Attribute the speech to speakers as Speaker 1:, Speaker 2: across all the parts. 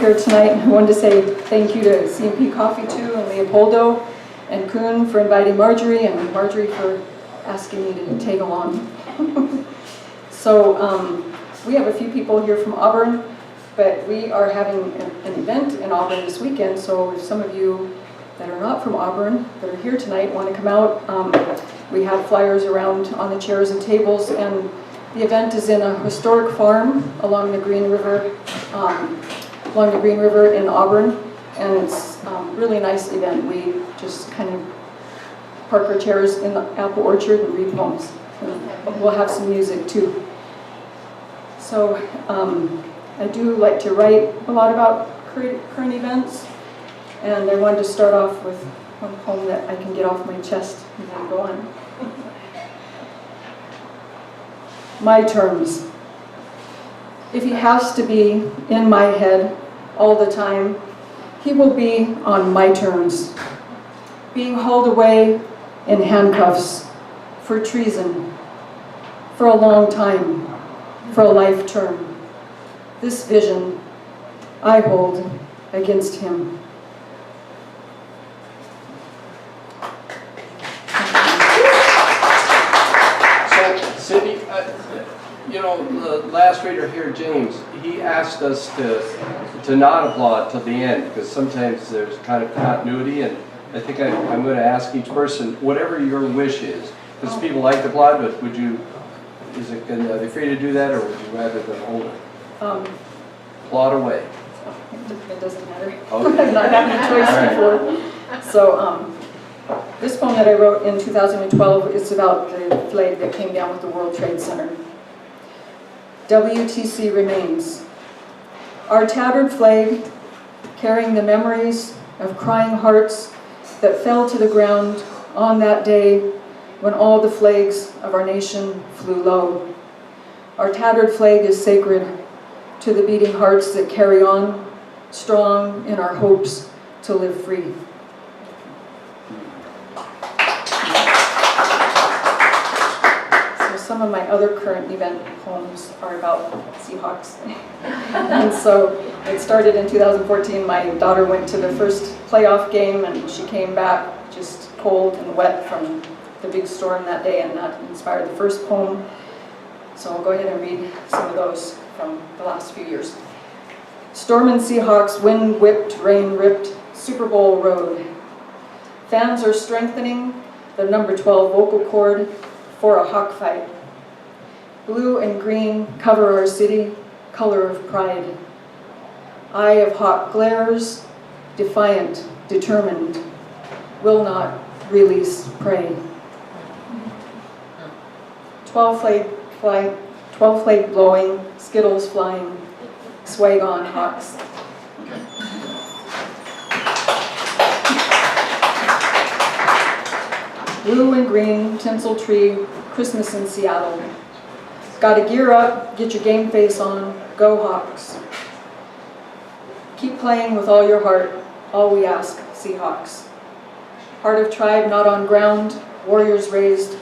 Speaker 1: here tonight. I wanted to say thank you to C&P Coffee too, and Leopoldo and Kuhn for inviting Marjorie, and Marjorie for asking me to tag along. So we have a few people here from Auburn, but we are having an event in Auburn this weekend, so if some of you that are not from Auburn that are here tonight want to come out, we have flyers around on the chairs and tables, and the event is in a historic farm along the Green River in Auburn, and it's a really nice event. We just kind of park our chairs in the apple orchard and read poems. And we'll have some music too. So I do like to write a lot about current events, and I wanted to start off with one poem that I can get off my chest and then go on. My terms. If he has to be in my head all the time, he will be on my terms, being hauled away in handcuffs for treason, for a long time, for a life term. This vision I hold against him.
Speaker 2: So, Cindy, you know, the last reader here, James, he asked us to not applaud till the end, because sometimes there's kind of continuity, and I think I'm going to ask each person, whatever your wish is, because people like to applaud, but would you, are they free to do that, or would you rather them hold it? Applaud away.
Speaker 1: It doesn't matter.
Speaker 2: Okay.
Speaker 1: I've not had a choice before. So this poem that I wrote in 2012 is about the flag that came down with the World Trade Center. WTC remains. Our tattered flag, carrying the memories of crying hearts that fell to the ground on that day when all the flags of our nation flew low. Our tattered flag is sacred to the beating hearts that carry on, strong in our hopes to live free. So some of my other current event poems are about Seahawks. And so it started in 2014. My daughter went to the first playoff game, and she came back just cold and wet from the big storm that day, and that inspired the first poem. So I'll go ahead and read some of those from the last few years. Storming Seahawks, wind whipped, rain ripped, Super Bowl road. Fans are strengthening the number 12 vocal cord for a hawk fight. Blue and green cover our city, color of pride. Eye of hawk glares, defiant, determined, will not release prey. 12 flag blowing, skittles flying, swag on hawks. Blue and green, tinsel tree, Christmas in Seattle. Gotta gear up, get your game face on, go Hawks. Keep playing with all your heart, all we ask, Seahawks. Heart of tribe not on ground, warriors raised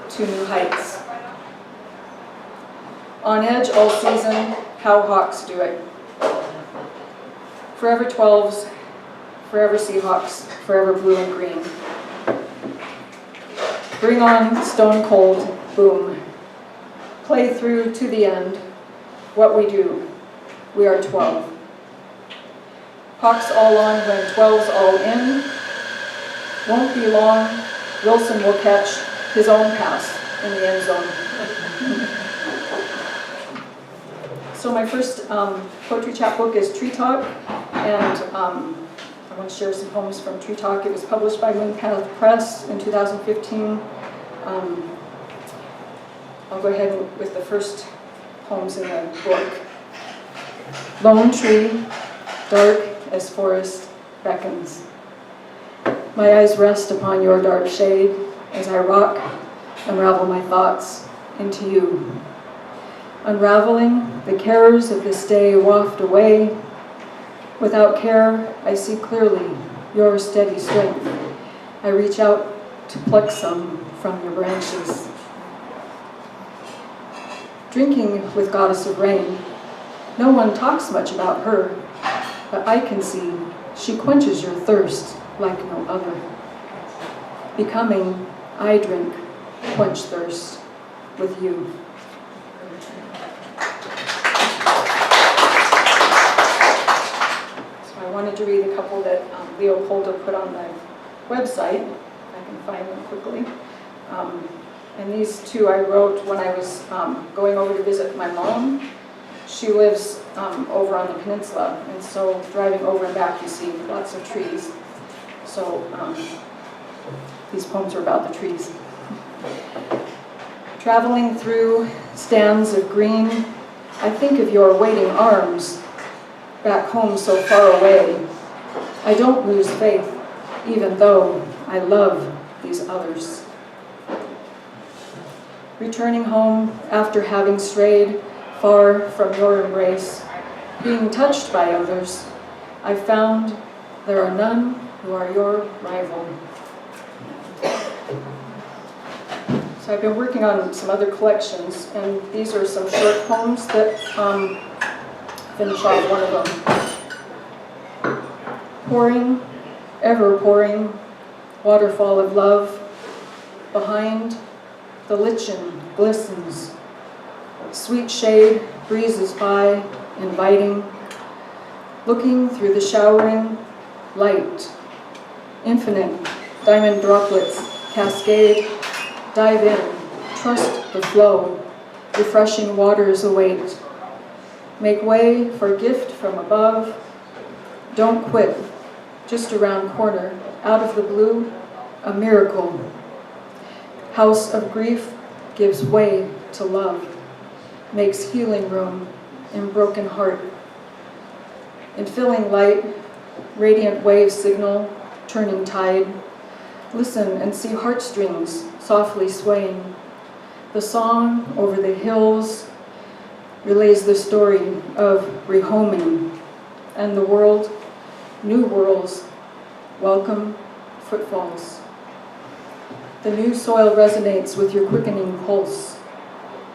Speaker 1: to new heights. On edge all season, how Hawks do it. Forever 12s, forever Seahawks, forever blue and green. Bring on stone cold, boom. Play through to the end, what we do, we are 12. Hawks all on when 12's all in. Won't be long, Wilson will catch his own pass in the end zone. So my first poetry chapbook is Tree Talk, and I want to share some poems from Tree Talk. It was published by Moonpath Press in 2015. I'll go ahead with the first poems in the book. Lone tree, dark as forest, beckons. My eyes rest upon your dark shade as I rock, unravel my thoughts into you. Unraveling, the cares of this day waft away. Without care, I see clearly your steady strength. I reach out to pluck some from your branches. Drinking with goddess of rain, no one talks much about her. but I can see she quenches your thirst like no other. Becoming, I drink, quench thirst with you. So I wanted to read a couple that Leopoldo put on the website. I can find them quickly. And these two I wrote when I was going over to visit my mom. She lives over on the peninsula, and so driving over and back you see lots of trees. So these poems are about the trees. Traveling through stands of green, I think of your waiting arms, back home so far away. I don't lose faith, even though I love these others. Returning home after having strayed far from your embrace, being touched by others, I found there are none who are your rival. So I've been working on some other collections, and these are some short poems that finish off one of them. Pouring, ever pouring, waterfall of love, behind the lichen glistens, sweet shade breezes by, inviting, looking through the showering light, infinite diamond droplets cascade, dive in, trust the flow, refreshing waters await, make way for gift from above, don't quit, just around corner, out of the blue, a miracle. House of grief gives way to love, makes healing room in broken heart. In filling light, radiant wave signal, turning tide, listen and see heartstrings softly swaying. The song over the hills relays the story of rehoming, and the world, new worlds, welcome footfalls. The new soil resonates with your quickening pulse,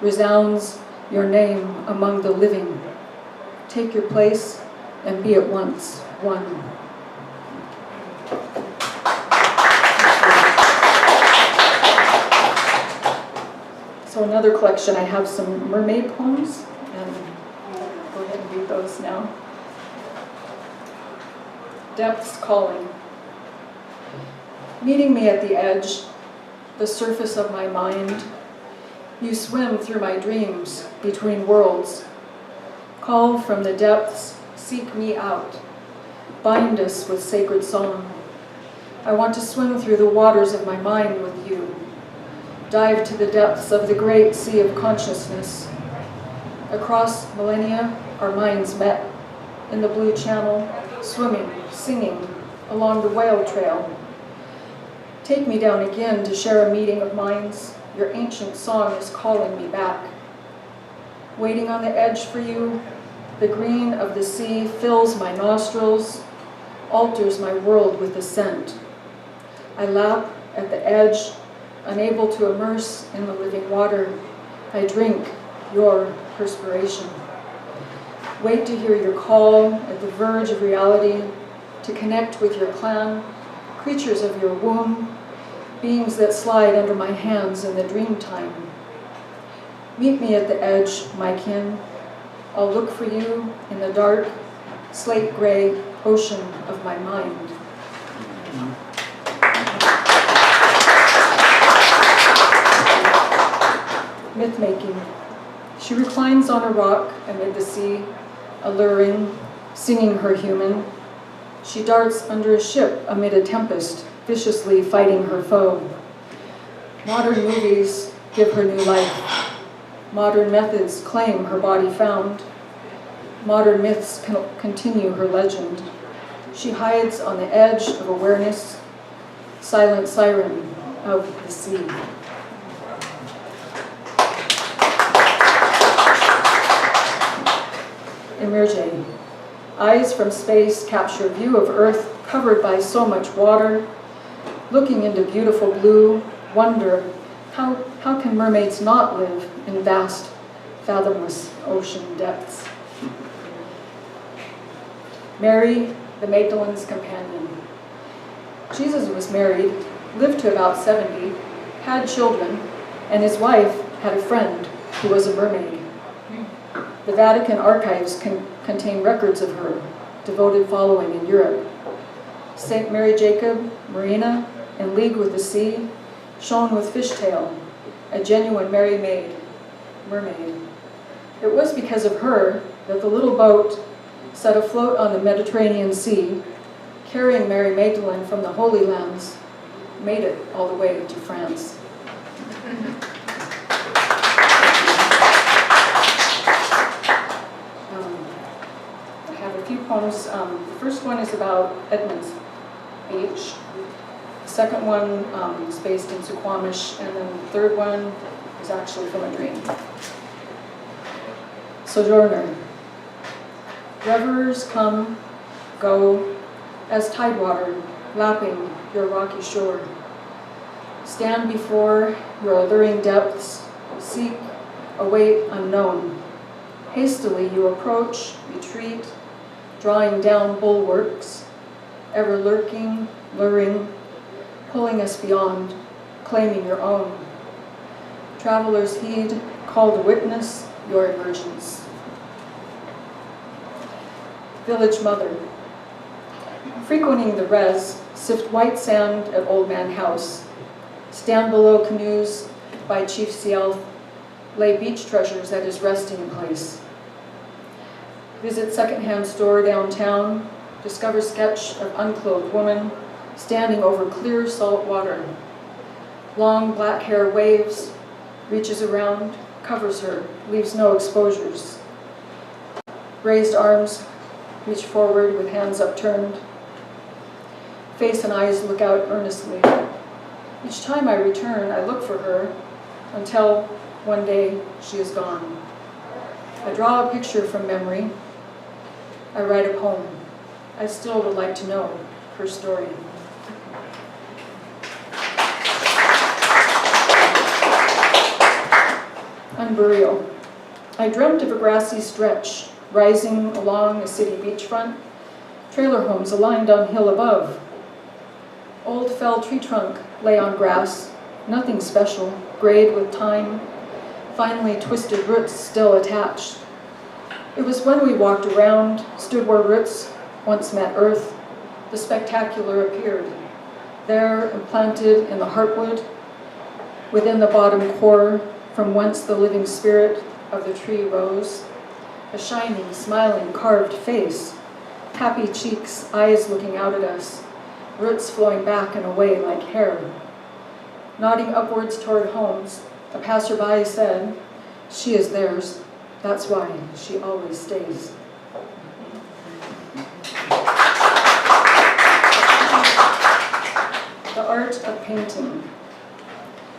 Speaker 1: resounds your name among the living. Take your place and be at once one. So another collection, I have some mermaid poems, and I'll go ahead and read those now. Depths calling. Meeting me at the edge, the surface of my mind, you swim through my dreams between worlds. Call from the depths, seek me out. Bind us with sacred song. I want to swim through the waters of my mind with you. Dive to the depths of the great sea of consciousness. Across millennia, our minds met in the blue channel, swimming, singing along the whale trail. Take me down again to share a meeting of minds. Your ancient song is calling me back. Waiting on the edge for you, the green of the sea fills my nostrils, alters my world with a scent. I lap at the edge, unable to immerse in the living water. I drink your perspiration. Wait to hear your call at the verge of reality, to connect with your clan, creatures of your womb, beings that slide under my hands in the dream time. Meet me at the edge, my kin. I'll look for you in the dark, slate gray ocean of my mind. Myth-making. She reclines on a rock amid the sea, alluring, singing her human. She darts under a ship amid a tempest, viciously fighting her foe. Modern movies give her new life. Modern methods claim her body found. Modern myths continue her legend. She hides on the edge of awareness, silent siren of the sea. Emerge. Eyes from space capture view of Earth covered by so much water. Looking into beautiful blue, wonder, how can mermaids not live in vast, fathomless ocean depths? Mary, the Magdalene's companion. Jesus was married, lived to about 70, had children, and his wife had a friend who was a mermaid. The Vatican archives contain records of her devoted following in Europe. St. Mary Jacob, Marina, in league with the sea, shone with fishtail, a genuine mermaid. It was because of her that the little boat set afloat on the Mediterranean Sea, carrying Mary Magdalene from the Holy Lands, made it all the way to France. I have a few poems. The first one is about Edmonds Beach. The second one is based in Suquamish, and then the third one is actually from a dream. Sojourner. Revelers come, go, as tidewater lapping your rocky shore. Stand before your alluring depths, seek, await unknown. Hastily you approach, retreat, drawing down bulwarks, ever lurking, luring, pulling us beyond, claiming your own. Travelers heed, call to witness your emergence. Village mother. Frequenting the res, sift white sand at Old Man House. Stand below canoes by Chief Ciel, lay beach treasures at his resting place. Visit secondhand store downtown, discover sketch of unclothed woman standing over clear salt water. Long black hair waves, reaches around, covers her, leaves no exposures. Raised arms reach forward with hands upturned. Face and eyes look out earnestly. Each time I return, I look for her until one day she is gone. I draw a picture from memory. I write a poem. I still would like to know her story. Unburial. I dreamt of a grassy stretch rising along a city beachfront, trailer homes aligned on hill above. Old fell tree trunk lay on grass, nothing special, grayed with time, finely twisted roots still attached. It was when we walked around, stood where roots once met earth, the spectacular appeared. There, implanted in the heartwood, within the bottom core, from whence the living spirit of the tree rose, a shining, smiling, carved face, happy cheeks, eyes looking out at us, roots flowing back and away like hair. Nodding upwards toward homes, a passerby said, "She is theirs, that's why she always stays." The art of painting.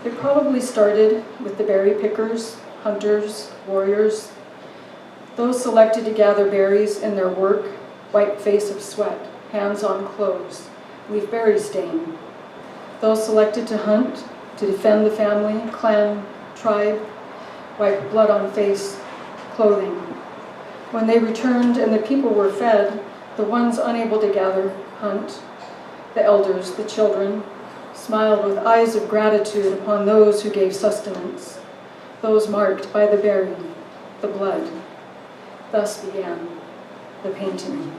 Speaker 1: It probably started with the berry pickers, hunters, warriors, those selected to gather berries in their work, white face of sweat, hands on clothes, leave berry stain. Those selected to hunt, to defend the family, clan, tribe, wipe blood on face, clothing. When they returned and the people were fed, the ones unable to gather, hunt, the elders, the children, smiled with eyes of gratitude upon those who gave sustenance, those marked by the berry, the blood. Thus began the painting.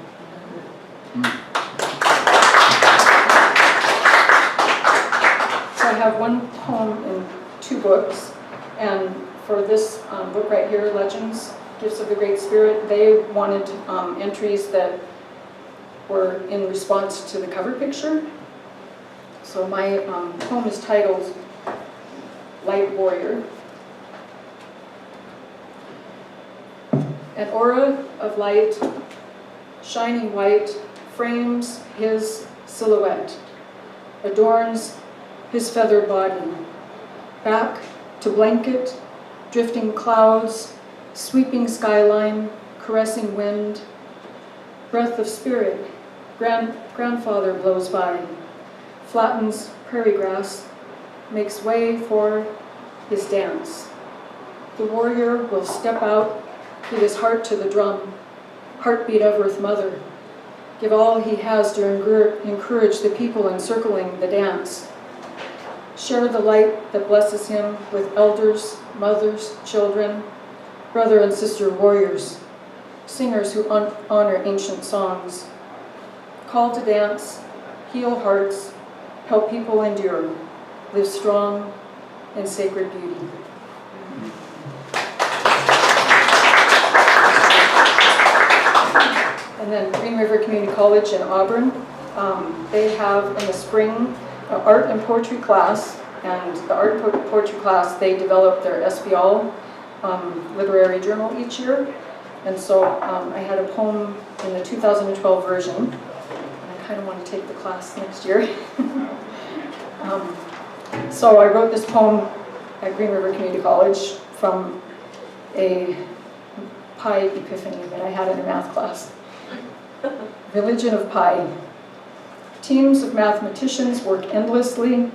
Speaker 1: So I have one poem in two books, and for this book right here, Legends, Gifts of the Great Spirit, they wanted entries that were in response to the cover picture. So my poem is titled Light Warrior. An aura of light, shining white, frames his silhouette, adorns his feathered body. Back to blanket, drifting clouds, sweeping skyline, caressing wind. Breath of spirit, grandfather blows by, flattens prairie grass, makes way for his dance. The warrior will step out, give his heart to the drum, heartbeat of Earth Mother, give all he has to encourage the people encircling the dance. Share the light that blesses him with elders, mothers, children, brother and sister warriors, singers who honor ancient songs. Call to dance, heal hearts, help people endure, live strong in sacred beauty. And then Green River Community College in Auburn, they have in the spring an art and poetry class, and the art and poetry class, they develop their SBL literary journal each year. And so I had a poem in the 2012 version, and I kind of want to take the class next year. So I wrote this poem at Green River Community College from a pie epiphany that I had in a math class. Religion of Pi. Teams of mathematicians work endlessly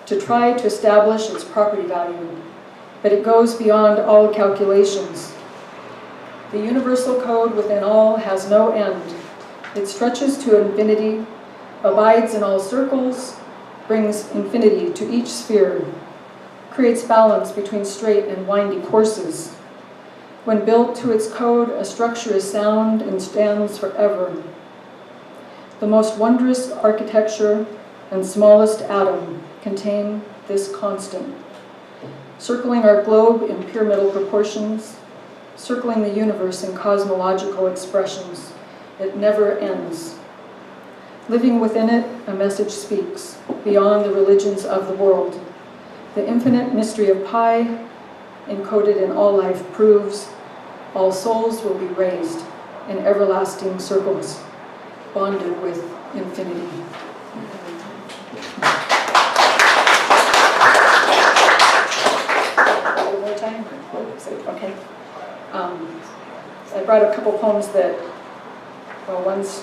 Speaker 1: to try to establish its property value, but it goes beyond all calculations. The universal code within all has no end. It stretches to infinity, abides in all circles, brings infinity to each sphere, creates balance between straight and windy courses. When built to its code, a structure is sound and stands forever. The most wondrous architecture and smallest atom contain this constant, circling our globe in pyramidal proportions, circling the universe in cosmological expressions. It never ends. Living within it, a message speaks, beyond the religions of the world. The infinite mystery of Pi, encoded in all life, proves all souls will be raised in everlasting circles, bonded with infinity. A little more time? Okay. I brought a couple poems that, well, one's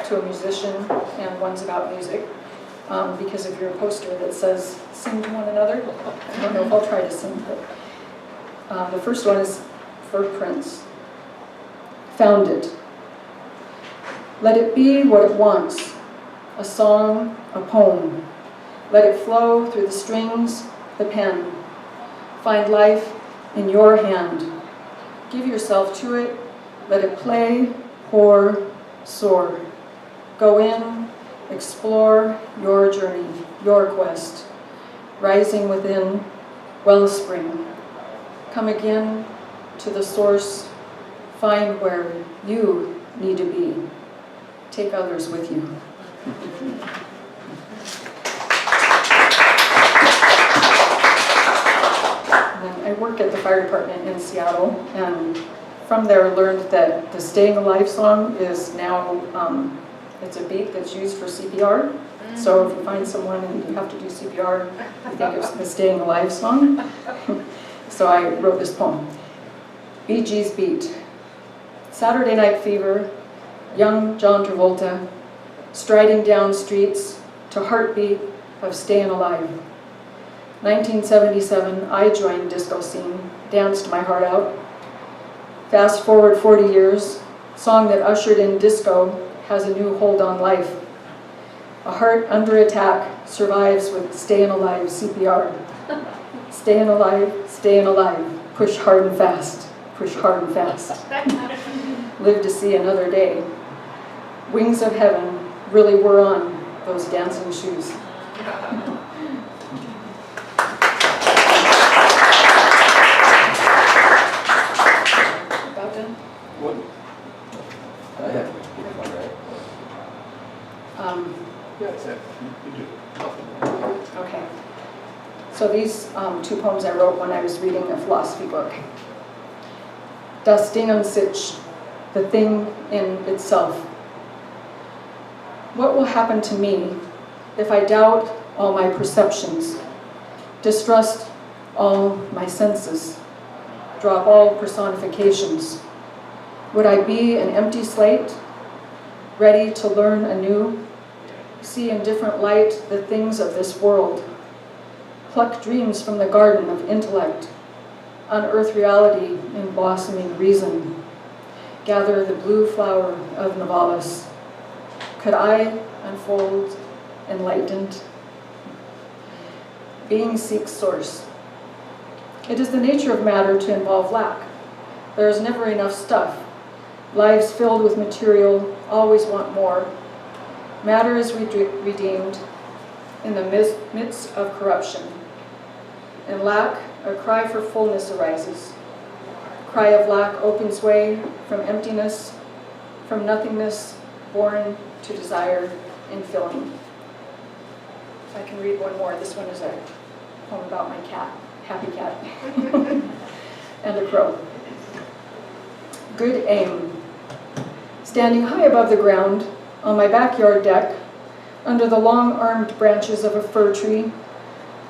Speaker 1: to a musician and one's about music, because of your poster that says, sing to one another. I don't know if I'll try to sing, but the first one is for Prince. Found it. Let it be what it wants, a song, a poem. Let it flow through the strings, the pen. Find life in your hand. Give yourself to it. Let it play, pour, soar. Go in, explore your journey, your quest. Rising within, wellspring. Come again to the source. Find where you need to be. Take others with you. And I work at the fire department in Seattle, and from there learned that the Staying Alive song is now, it's a beat that's used for CPR. So if you find someone and you have to do CPR, you think of the Staying Alive song. So I wrote this poem. Bee Gees beat. Saturday Night Fever, young John Travolta, striding down streets to heartbeat of Staying Alive. 1977, I joined disco scene, danced my heart out. Fast forward 40 years, song that ushered in disco has a new hold on life. A heart under attack survives with Staying Alive CPR. Staying alive, push hard and fast, push hard and fast. Live to see another day. Wings of heaven really were on those dancing shoes. About done?
Speaker 2: What? I have one, right? Yeah, it's that. You do.
Speaker 1: Okay. So these two poems I wrote when I was reading a philosophy book. Das Ding an sich, the thing in itself. What will happen to me if I doubt all my perceptions, distrust all my senses, drop all personifications? Would I be an empty slate, ready to learn anew, see in different light the things of this world, pluck dreams from the garden of intellect, unearth reality in blossoming reason, gather the blue flower of Novalis, Could I unfold enlightened? Being seeks source. It is the nature of matter to involve lack. There is never enough stuff. Lives filled with material always want more. Matter is redeemed in the midst of corruption. In lack, a cry for fullness arises. Cry of lack opens way from emptiness, from nothingness, born to desire and filling. If I can read one more, this one is a poem about my cat, Happy Cat, and a crow. Good aim. Standing high above the ground, on my backyard deck, under the long-armed branches of a fir tree,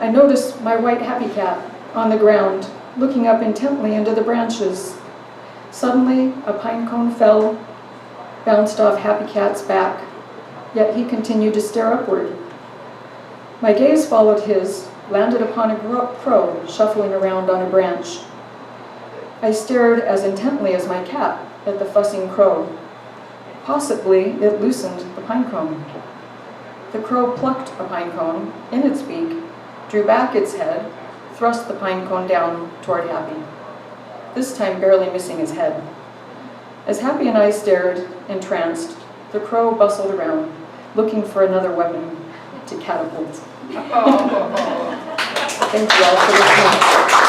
Speaker 1: I noticed my white happy cat on the ground, looking up intently into the branches. Suddenly, a pine cone fell, bounced off Happy Cat's back, yet he continued to stare upward. My gaze followed his, landed upon a crow shuffling around on a branch. I stared as intently as my cat at the fussing crow. Possibly, it loosened the pine cone. The crow plucked a pine cone in its beak, drew back its head, thrust the pine cone down toward Happy, this time barely missing his head. As Happy and I stared, entranced, the crow bustled around, looking for another weapon to catapult. Thank you all for listening.